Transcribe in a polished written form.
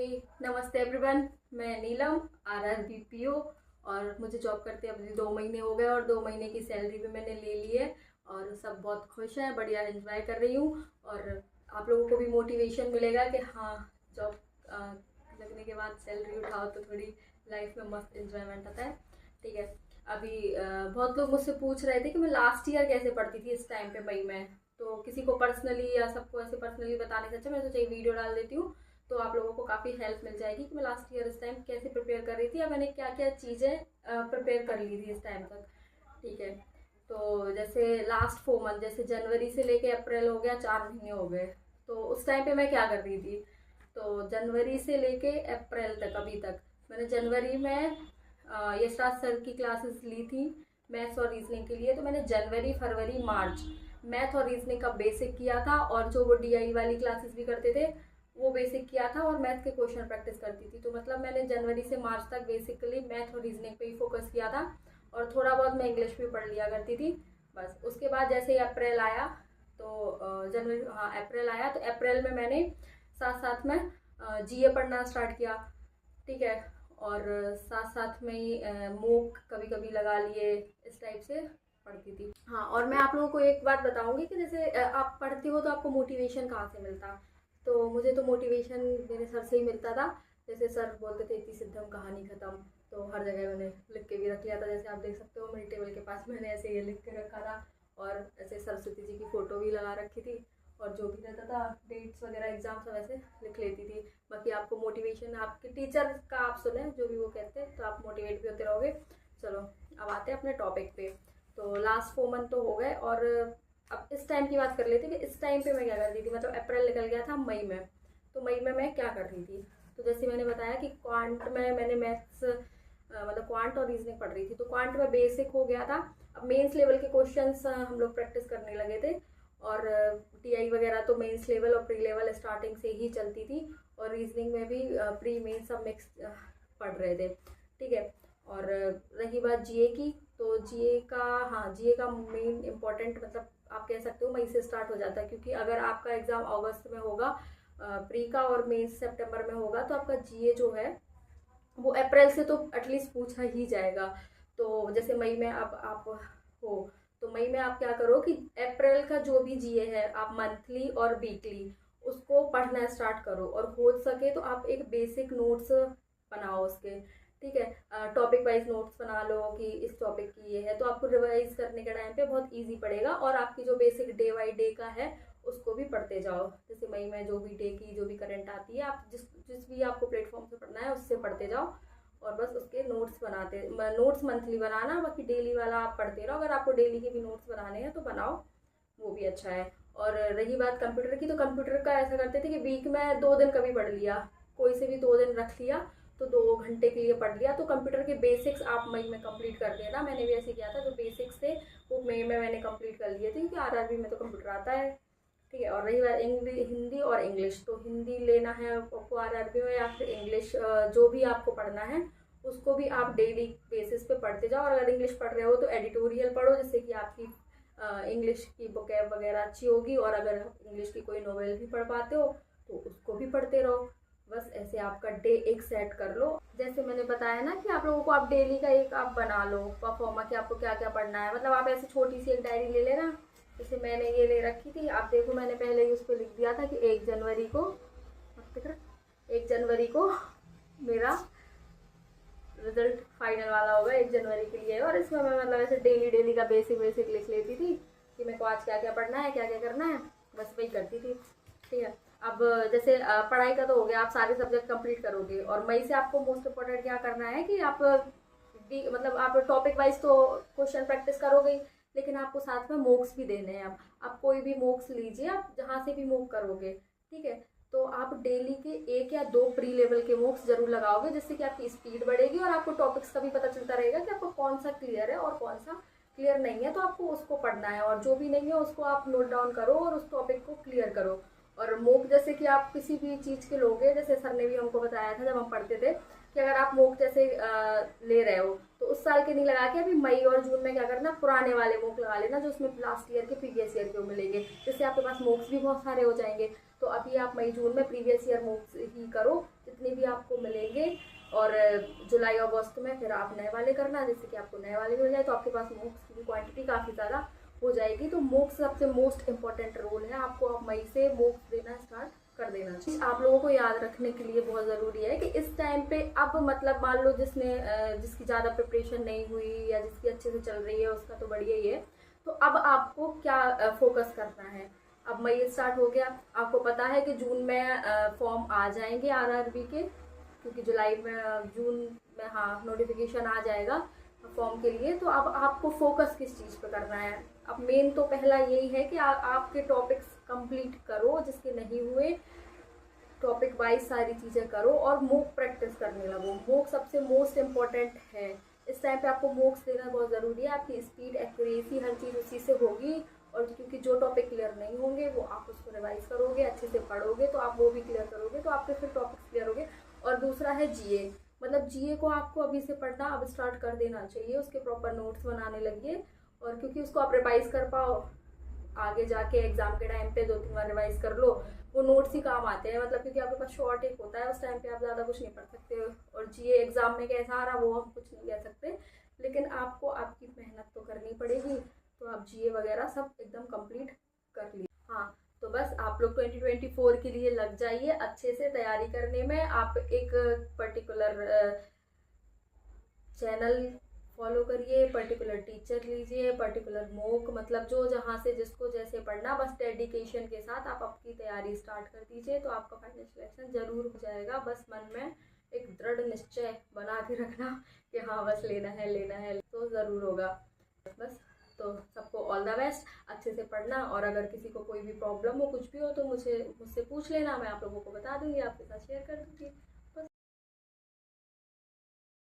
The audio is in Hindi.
नमस्ते एवरीवन। मैं नीलम RRBPO और मुझे जॉब करते अभी 2 महीने हो गए और 2 महीने की सैलरी भी मैंने ले ली है और सब बहुत खुश हैं, बढ़िया एंजॉय कर रही हूँ। और आप लोगों को भी मोटिवेशन मिलेगा कि हाँ, जॉब लगने के बाद सैलरी उठाओ तो थोड़ी लाइफ में मस्त एंजॉयमेंट आता है। ठीक है, अभी बहुत लोग मुझसे पूछ रहे थे कि मैं लास्ट ईयर कैसे पढ़ती थी इस टाइम पे मई में। तो किसी को पर्सनली या सबको ऐसे पर्सनली बताने से अच्छा मैं सोचा वीडियो डाल देती हूँ, तो आप लोगों को काफ़ी हेल्प मिल जाएगी कि मैं लास्ट ईयर इस टाइम कैसे प्रिपेयर कर रही थी या मैंने क्या क्या चीज़ें प्रिपेयर कर ली थी इस टाइम तक। ठीक है, तो जैसे लास्ट 4 मंथ, जैसे जनवरी से लेके अप्रैल हो गया, 4 महीने हो गए। तो उस टाइम पे मैं क्या कर रही थी, तो जनवरी से लेके अप्रैल तक अभी तक मैंने जनवरी में यशराज सर की क्लासेस ली थी मैथ्स और रीजनिंग के लिए। तो मैंने जनवरी फरवरी मार्च मैथ और रीजनिंग का बेसिक किया था और जो वो DI वाली क्लासेस भी करते थे वो बेसिक किया था और मैथ के क्वेश्चन प्रैक्टिस करती थी। तो मतलब मैंने जनवरी से मार्च तक बेसिकली मैथ और रीजनिंग पे ही फोकस किया था और थोड़ा बहुत मैं इंग्लिश भी पढ़ लिया करती थी बस। उसके बाद जैसे ही अप्रैल आया तो जनवरी, हाँ अप्रैल आया तो अप्रैल में मैंने साथ साथ में GA पढ़ना स्टार्ट किया। ठीक है, और साथ साथ में ही मूक कभी कभी लगा लिए, इस टाइप से पढ़ती थी। हाँ, और मैं आप लोगों को एक बात बताऊंगी कि जैसे आप पढ़ते हो तो आपको मोटिवेशन कहाँ से मिलता। तो मुझे तो मोटिवेशन मेरे सर से ही मिलता था। जैसे सर बोलते थे इति सिद्धम कहानी ख़त्म, तो हर जगह मैंने लिख के भी रख लिया था। जैसे आप देख सकते हो मेरी टेबल के पास मैंने ऐसे ये लिख के रखा था और ऐसे सरस्वती जी की फ़ोटो भी लगा रखी थी और जो भी रहता था डेट्स वगैरह एग्जाम सब ऐसे लिख लेती थी। बाकी आपको मोटिवेशन आपके टीचर का आप सुने जो भी वो कहते हैं तो आप मोटिवेट भी होते रहोगे। चलो अब आते हैं अपने टॉपिक पे। तो लास्ट 4 मंथ तो हो गए और अब इस टाइम की बात कर लेते हैं कि इस टाइम पे मैं क्या कर रही थी। मतलब अप्रैल निकल गया था मई में, तो मई में मैं क्या कर रही थी। तो जैसे मैंने बताया कि क्वांट में मैंने मैथ्स मतलब क्वांट और रीजनिंग पढ़ रही थी। तो क्वांट में बेसिक हो गया था। अब मेंस लेवल के क्वेश्चंस हम लोग प्रैक्टिस करने लगे थे और TI वगैरह तो मेंस लेवल और प्री लेवल स्टार्टिंग से ही चलती थी और रीजनिंग में भी प्री मेंस सब मिक्स पढ़ रहे थे। ठीक है, और रही बात GA की, तो GA का, हाँ GA का मेन इम्पॉर्टेंट मतलब आप कह सकते हो मई से स्टार्ट हो जाता है, क्योंकि अगर आपका एग्ज़ाम अगस्त में होगा प्री का और मेंस सितंबर में होगा तो आपका GA जो है वो अप्रैल से तो एटलीस्ट पूछा ही जाएगा। तो जैसे मई में अब आप हो तो मई में आप क्या करो कि अप्रैल का जो भी GA है आप मंथली और वीकली उसको पढ़ना स्टार्ट करो और हो सके तो आप एक बेसिक नोट्स बनाओ उसके। ठीक है, टॉपिक वाइज नोट्स बना लो कि इस टॉपिक की ये है, तो आपको रिवाइज करने के टाइम पे बहुत इजी पड़ेगा और आपकी जो बेसिक डे बाई डे का है उसको भी पढ़ते जाओ। जैसे मई में जो भी डे की जो भी करंट आती है आप जिस भी आपको प्लेटफॉर्म से पढ़ना है उससे पढ़ते जाओ और बस उसके नोट्स मंथली बनाना, बाकी डेली वाला आप पढ़ते रहो। अगर आपको डेली के भी नोट्स बनाने हैं तो बनाओ, वो भी अच्छा है। और रही बात कंप्यूटर की, तो कंप्यूटर का ऐसा करते थे कि वीक में 2 दिन कभी पढ़ लिया, कोई से भी 2 दिन रख लिया तो 2 घंटे के लिए पढ़ लिया। तो कंप्यूटर के बेसिक्स आप मई में कंप्लीट कर देना। मैंने भी ऐसे किया था, जो बेसिक्स थे वो मई में मैंने कंप्लीट कर लिए थे क्योंकि RRB में तो कंप्यूटर आता है। ठीक है, और रही बात हिंदी और इंग्लिश, तो हिंदी लेना है आपको RRB में या फिर इंग्लिश जो भी आपको पढ़ना है उसको भी आप डेली बेसिस पे पढ़ते जाओ। और अगर इंग्लिश पढ़ रहे हो तो एडिटोरियल पढ़ो, जिससे कि आपकी इंग्लिश की वोकैब वगैरह अच्छी होगी। और अगर इंग्लिश की कोई नॉवेल भी पढ़ पाते हो तो उसको भी पढ़ते रहो। बस ऐसे आपका डे एक सेट कर लो। जैसे मैंने बताया ना कि आप लोगों को आप डेली का एक आप बना लो परफॉर्मा कि आपको क्या क्या पढ़ना है। मतलब आप ऐसे छोटी सी एक डायरी ले लेना, जैसे मैंने ये ले रखी थी। आप देखो मैंने पहले ही उस पर लिख दिया था कि 1 जनवरी को 1 जनवरी को मेरा रिजल्ट फाइनल वाला होगा, 1 जनवरी के लिए। और इसमें मैं मतलब ऐसे डेली का बेसिक लिख लेती थी कि मेरे को आज क्या क्या पढ़ना है, क्या क्या करना है, बस वही करती थी। ठीक है, अब जैसे पढ़ाई का तो हो गया, आप सारे सब्जेक्ट कंप्लीट करोगे और मई से आपको मोस्ट इम्पोर्टेंट क्या करना है कि आप मतलब आप टॉपिक वाइज तो क्वेश्चन प्रैक्टिस करोगे ही, लेकिन आपको साथ में मोक्स भी देने हैं। आप कोई भी मोक्स लीजिए, आप जहाँ से भी मोक करोगे। ठीक है, तो आप डेली के 1 या 2 प्री लेवल के मोक्स जरूर लगाओगे, जिससे कि आपकी स्पीड बढ़ेगी और आपको टॉपिक्स का भी पता चलता रहेगा कि आपको कौन सा क्लियर है और कौन सा क्लियर नहीं है। तो आपको उसको पढ़ना है और जो भी नहीं है उसको आप नोट डाउन करो और उस टॉपिक को क्लियर करो। और मोक जैसे कि आप किसी भी चीज़ के लोगे, जैसे सर ने भी हमको बताया था जब हम पढ़ते थे कि अगर आप मोक जैसे ले रहे हो तो उस साल के नहीं लगा के अभी मई और जून में क्या करना, पुराने वाले मोक लगा लेना जो उसमें लास्ट ईयर के प्रीवियस ईयर के मिलेंगे, जिससे आपके पास मोक्स भी बहुत सारे हो जाएंगे। तो अभी आप मई जून में प्रीवियस ईयर मोक्स ही करो, जितने भी आपको मिलेंगे, और जुलाई अगस्त में फिर आप नए वाले करना, जिससे कि आपको नए वाले मिल जाए, तो आपके पास मोक्स की क्वांटिटी काफ़ी ज़्यादा हो जाएगी। तो मोक्स सबसे मोस्ट इम्पॉर्टेंट रोल है, आपको अब मई से मोक्स देना स्टार्ट कर देना चाहिए। आप लोगों को याद रखने के लिए बहुत ज़रूरी है कि इस टाइम पे अब मतलब मान लो जिसकी ज़्यादा प्रिपरेशन नहीं हुई या जिसकी अच्छे से चल रही है उसका तो बढ़िया ही है। तो अब आपको क्या फोकस करना है। अब मई स्टार्ट हो गया, आपको पता है कि जून में फॉर्म आ जाएंगे आरआरबी के, क्योंकि जुलाई में जून में हाँ नोटिफिकेशन आ जाएगा फॉर्म के लिए। तो अब आपको फोकस किस चीज़ पे करना है। अब मेन तो पहला यही है कि आपके टॉपिक्स कंप्लीट करो, जिसके नहीं हुए टॉपिक वाइज सारी चीज़ें करो और मूक प्रैक्टिस करने लगो। मूक सबसे मोस्ट इम्पॉर्टेंट है इस टाइम पे, आपको मूक्स देना बहुत ज़रूरी है। आपकी स्पीड, एक्यूरेसी, हर चीज़ उसी से होगी। और क्योंकि जो टॉपिक क्लियर नहीं होंगे वो आप उसको रिवाइज करोगे, अच्छे से पढ़ोगे तो आप वो भी क्लियर करोगे, तो आपके फिर टॉपिक्स क्लियर होंगे। और दूसरा है जीए, मतलब जीए को आपको अभी से पढ़ना अब स्टार्ट कर देना चाहिए, उसके प्रॉपर नोट्स बनाने लगिए। और क्योंकि उसको आप रिवाइज कर पाओ, आगे जाके एग्जाम के टाइम पे 2-3 बार रिवाइज कर लो, वो नोट्स ही काम आते हैं। मतलब क्योंकि आपके पास शॉर्ट एक होता है, उस टाइम पे आप ज़्यादा कुछ नहीं पढ़ सकते। और जीए एग्जाम में कैसा आ रहा वो हम कुछ नहीं कह सकते, लेकिन आपको आपकी मेहनत तो करनी पड़ेगी। तो आप जीए वगैरह सब एकदम कंप्लीट कर लीजिए। हाँ, तो बस आप लोग 2024 के लिए लग जाइए अच्छे से तैयारी करने में। आप एक पर्टिकुलर चैनल फॉलो करिए, पर्टिकुलर टीचर लीजिए, पर्टिकुलर मोक, मतलब जो जहाँ से जिसको जैसे पढ़ना, बस डेडिकेशन के साथ आप आपकी तैयारी स्टार्ट कर दीजिए, तो आपका फाइनल सिलेक्शन ज़रूर हो जाएगा। बस मन में एक दृढ़ निश्चय बना के रखना कि हाँ बस लेना है तो ज़रूर होगा। बस तो सबको ऑल द बेस्ट, अच्छे से पढ़ना। और अगर किसी को कोई भी प्रॉब्लम हो, कुछ भी हो, तो मुझसे पूछ लेना, मैं आप लोगों को बता दूँगी, आपके साथ शेयर कर दूँगी।